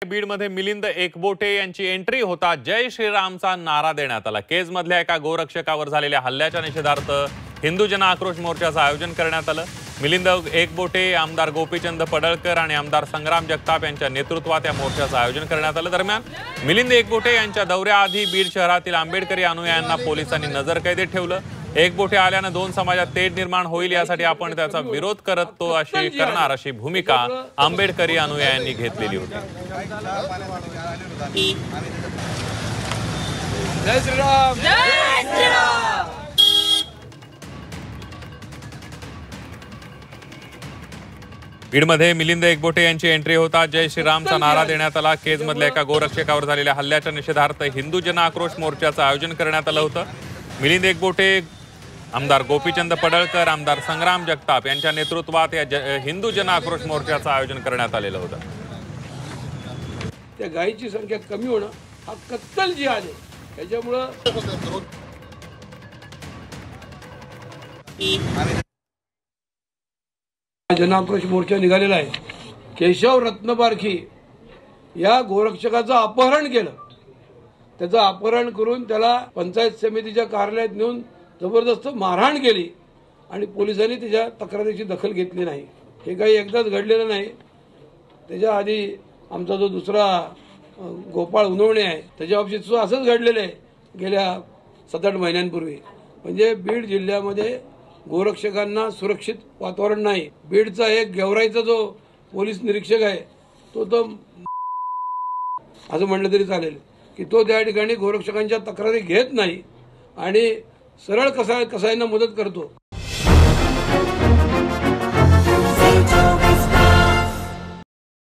बीडमध्ये मिलिंद एकबोटे यांची एंट्री होता जय श्रीरामचा नारा देण्यात आला। केजमधल्या एका गोरक्षकावर झालेल्या हल्ल्याच्या निषेधार्थ हिंदू जन आक्रोश मोर्चाचं आयोजन करण्यात आलं। मिलिंद एकबोटे, आमदार गोपीचंद पडळकर आणि आमदार संग्राम जगताप यांच्या नेतृत्वात या मोर्चाचं आयोजन करण्यात आलं। दरम्यान मिलिंद एकबोटे यांच्या दौऱ्याआधी बीड शहरातील आंबेडकरी अनुयायांना पोलिसांनी नजरकैदेत ठेवलं। एकबोटे आल्यानं दोन समाजात तेढ निर्माण होईल यासाठी आपण त्याचा विरोध करतो अशी भूमिका आंबेडकरी अनुयायांनी घेतलेली होती। जय श्रीराम, जय श्रीराम। बीडमध्ये मिलिंद एकबोटे यांची एंट्री होता जय श्रीरामचा नारा देण्यात आला। केजमधल्या एका गोरक्षकावर झालेल्या हल्ल्याच्या निषेधार्थ हिंदू जन आक्रोश मोर्चाचं आयोजन करण्यात आलं होतं। मिलिंद एकबोटे, आमदार गोपीचंद पडळकर, आमदार संग्राम जगताप यांच्या नेतृत्वात या हिंदू जन आक्रोश मोर्चाचं आयोजन करण्यात आलेलं होतं। त्या गायीची संख्या कमी होणं हा कत्तल जिहाद आहे। त्याच्यामुळं जन आक्रोश मोर्चा निघालेला आहे। केशव रत्नपारखी या गोरक्षकाचं अपहरण केलं, त्याचं अपहरण करून त्याला पंचायत समितीच्या कार्यालयात नेऊन जबरदस्त मारहाण केली आणि पोलिसांनी त्याच्या तक्रारीची दखल घेतली नाही। हे काही एकदाच घडलेलं नाही। त्याच्या आधी आमचा जो दुसरा गोपाळ उनवणे आहे त्याच्या बाबतीत सुद्धा असंच घडलेलं आहे गेल्या 7-8 महिन्यांपूर्वी। म्हणजे बीड जिल्ह्यामध्ये गोरक्षकांना सुरक्षित वातावरण नाही। बीडचा एक गेवराईचा जो पोलीस निरीक्षक आहे तो असं म्हणलं तरी चालेल की तो त्या ठिकाणी गोरक्षकांच्या तक्रारी घेत नाही आणि सरळ कसायांना मदत करतो।